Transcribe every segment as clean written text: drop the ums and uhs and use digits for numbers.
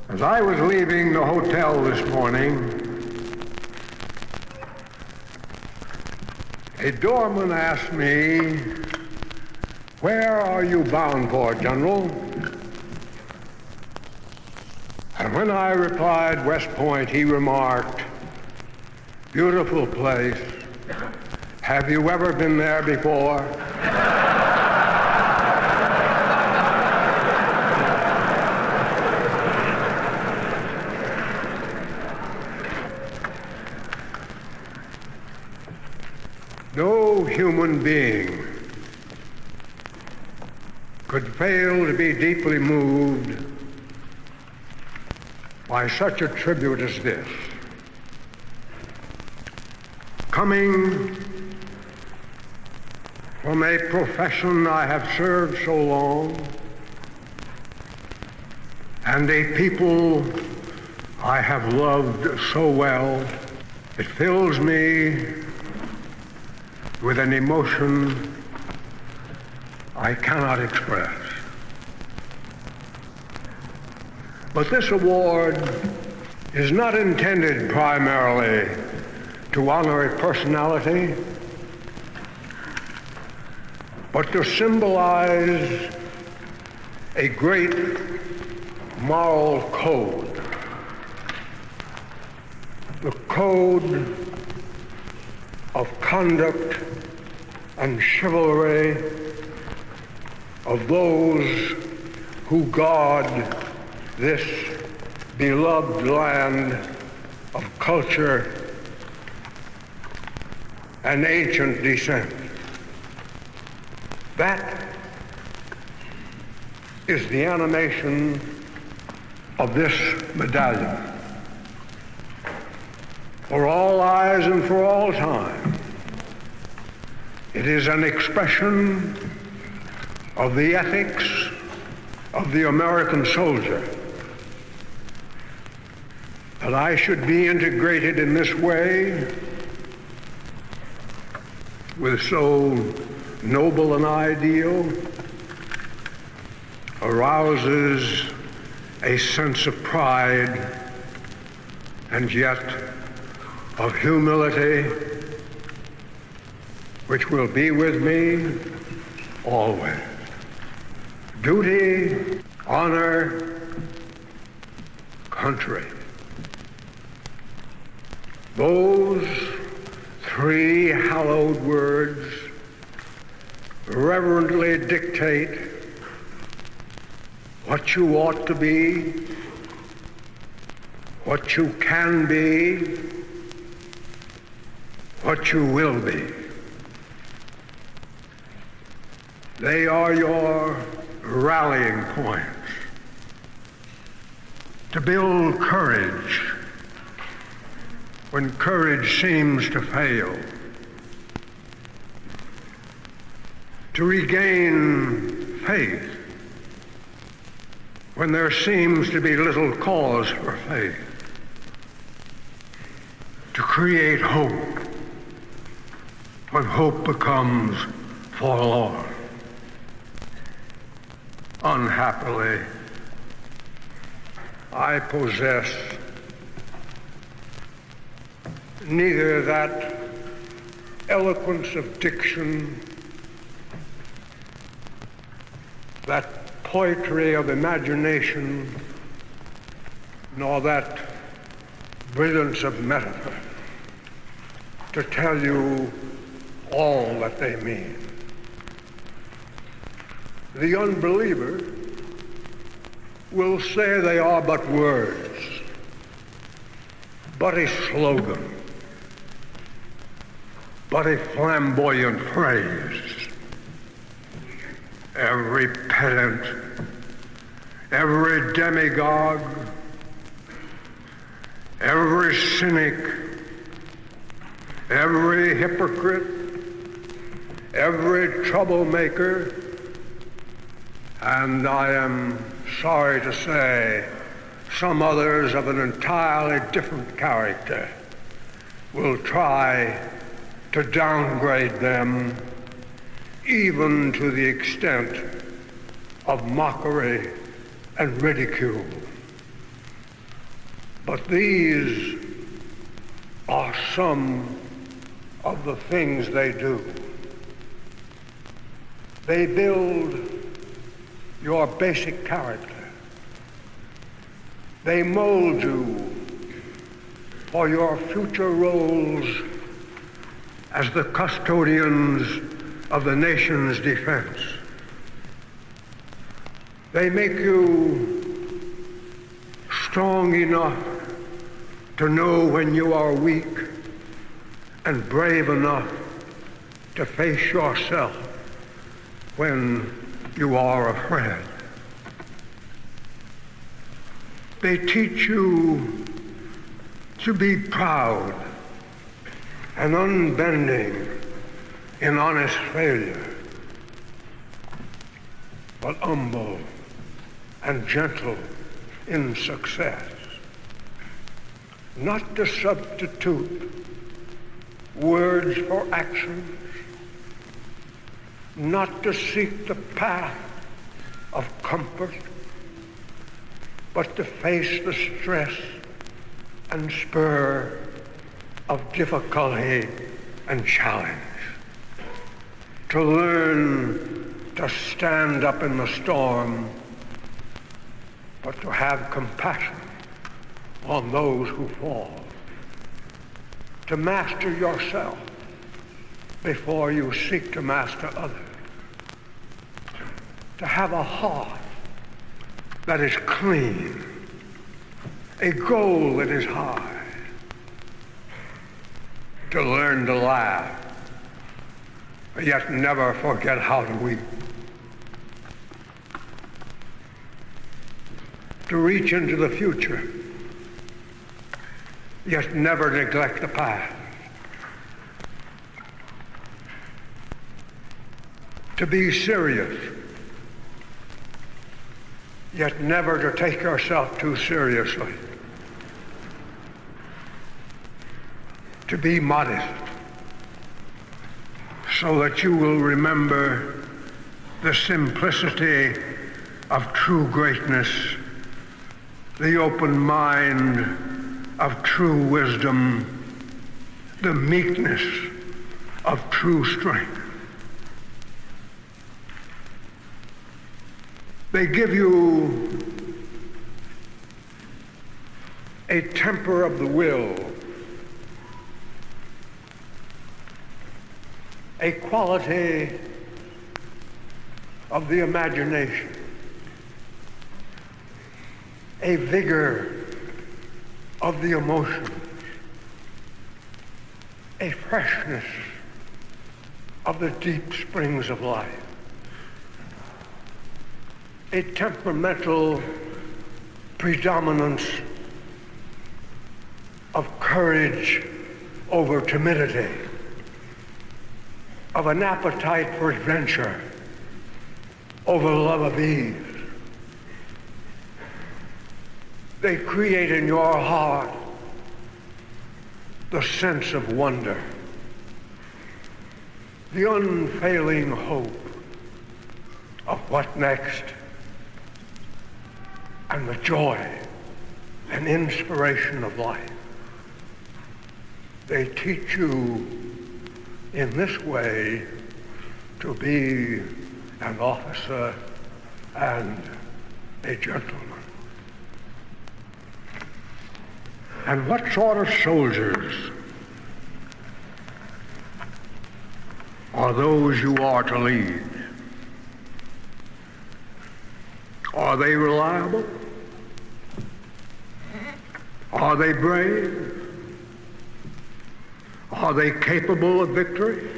As I was leaving the hotel this morning, a doorman asked me, "Where are you bound for, General?" And when I replied West Point, he remarked, "Beautiful place. Have you ever been there before?" No human being could fail to be deeply moved by such a tribute as this. Coming from a profession I have served so long and a people I have loved so well, it fills me with an emotion I cannot express. But this award is not intended primarily to honor a personality, but to symbolize a great moral code. The code of conduct and chivalry of those who guard this beloved land of culture and ancient descent. That is the animation of this medallion. For all eyes and for all time, it is an expression of the ethics of the American soldier. That I should be integrated in this way with so noble an ideal arouses a sense of pride and yet of humility which will be with me always. Duty, honor, country. Those three hallowed words reverently dictate what you ought to be, what you can be, what you will be. They are your rallying points to build courage when courage seems to fail, to regain faith when there seems to be little cause for faith, to create hope when hope becomes forlorn. Unhappily, I possess neither that eloquence of diction, that poetry of imagination, nor that brilliance of metaphor to tell you all that they mean. The unbeliever will say they are but words, but a slogan, but a flamboyant phrase. Every pedant, every demagogue, every cynic, every hypocrite, every troublemaker, and I am sorry to say some others of an entirely different character will try to downgrade them even to the extent of mockery and ridicule. But these are some of the things they do. They build your basic character. They mold you for your future roles as the custodians of the nation's defense. They make you strong enough to know when you are weak and brave enough to face yourself when you are afraid. They teach you to be proud and unbending in honest failure, but humble and gentle in success. Not to substitute words for actions, not to seek the path of comfort, but to face the stress and spur of difficulty and challenge. To learn to stand up in the storm, but to have compassion on those who fall. To master yourself before you seek to master others. To have a heart that is clean, a goal that is high. To learn to laugh, yet never forget how to weep. To reach into the future, yet never neglect the past. To be serious, yet never to take yourself too seriously. To be modest, so that you will remember the simplicity of true greatness, the open mind of true wisdom, the meekness of true strength. They give you a temper of the will, a quality of the imagination, a vigor of the emotions, a freshness of the deep springs of life, a temperamental predominance of courage over timidity, of an appetite for adventure over love of ease. They create in your heart the sense of wonder, the unfailing hope of what next, and the joy and inspiration of life. They teach you in this way to be an officer and a gentleman. And what sort of soldiers are those you are to lead? Are they reliable? Are they brave? Are they capable of victory?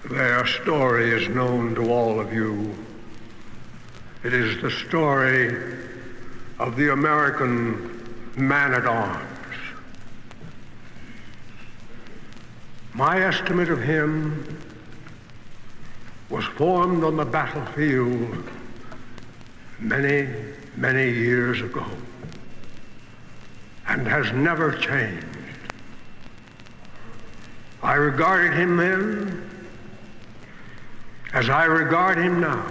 Their story is known to all of you. It is the story of the American man-at-arms. My estimate of him was formed on the battlefield many, many years ago, and has never changed. I regarded him then as I regard him now,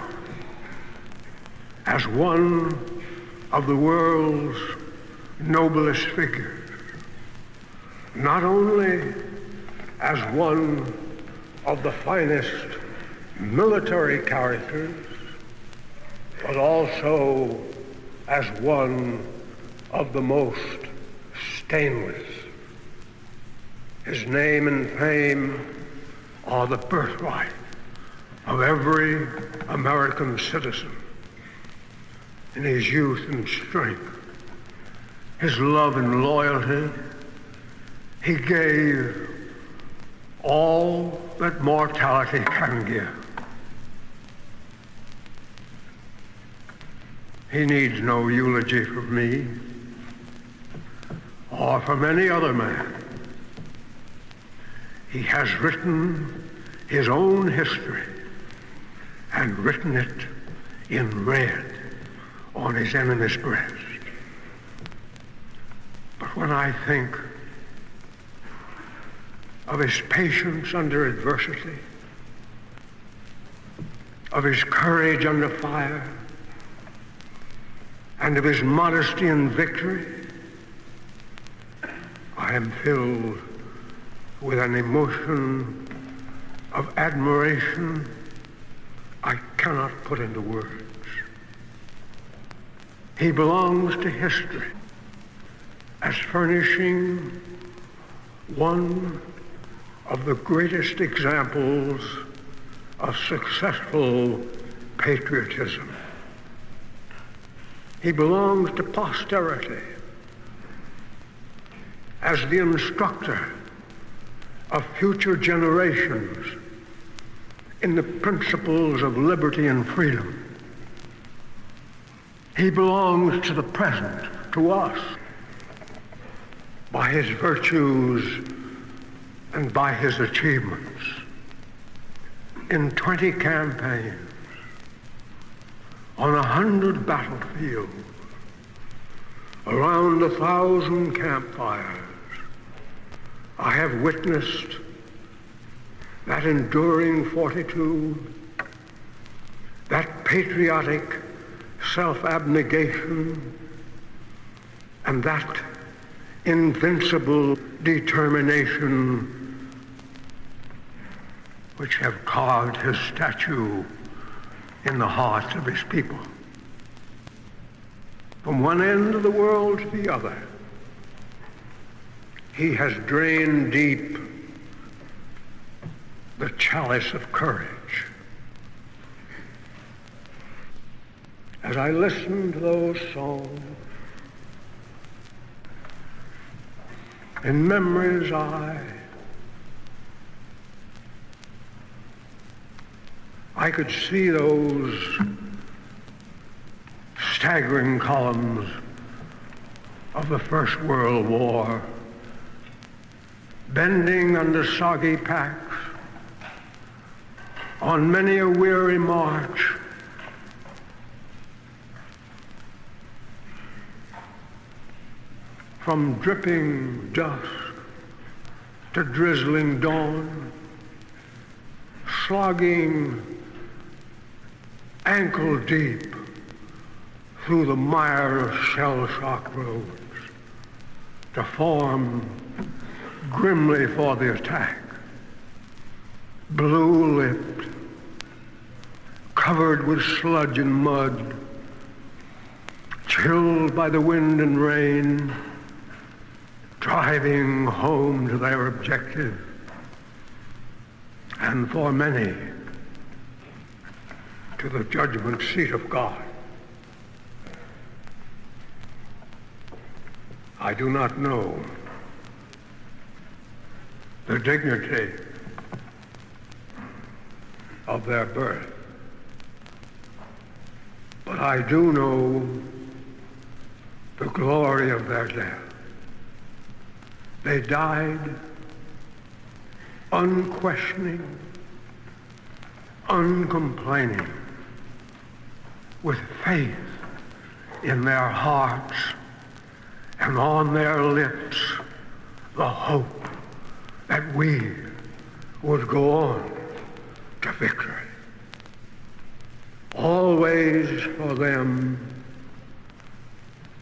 as one of the world's noblest figures, not only as one of the finest military characters, but also as one of the most stainless. His name and fame are the birthright of every American citizen. In his youth and strength, his love and loyalty, he gave all that mortality can give. He needs no eulogy from me or from any other man. He has written his own history and written it in red on his enemy's breast. But when I think of his patience under adversity, of his courage under fire, and of his modesty in victory, I am filled with an emotion of admiration I cannot put into words. He belongs to history as furnishing one of the greatest examples of successful patriotism. He belongs to posterity as the instructor of future generations in the principles of liberty and freedom. He belongs to the present, to us, by his virtues and by his achievements. In 20 campaigns, on 100 battlefields, around 1,000 campfires, I have witnessed that enduring fortitude, that patriotic self-abnegation, and that invincible determination which have carved his statue in the hearts of his people. From one end of the world to the other, he has drained deep the chalice of courage. As I listen to those songs, in memory's eye, I could see those staggering columns of the First World War, bending under soggy packs on many a weary march, from dripping dusk to drizzling dawn, slogging ankle deep through the mire of shell-shock roads to form grimly for the attack, blue-lipped, covered with sludge and mud, chilled by the wind and rain, driving home to their objective, and for many, to the judgment seat of God. I do not know the dignity of their birth, but I do know the glory of their death. They died unquestioning, uncomplaining, with faith in their hearts and on their lips the hope that we would go on to victory. Always for them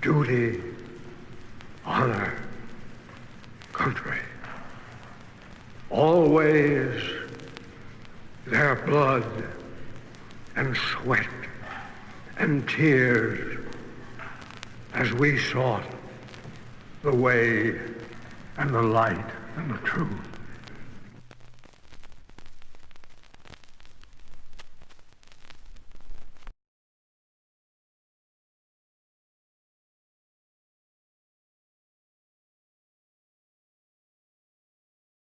duty, honor, country. Always their blood and sweat and tears as we sought the way and the light and the truth.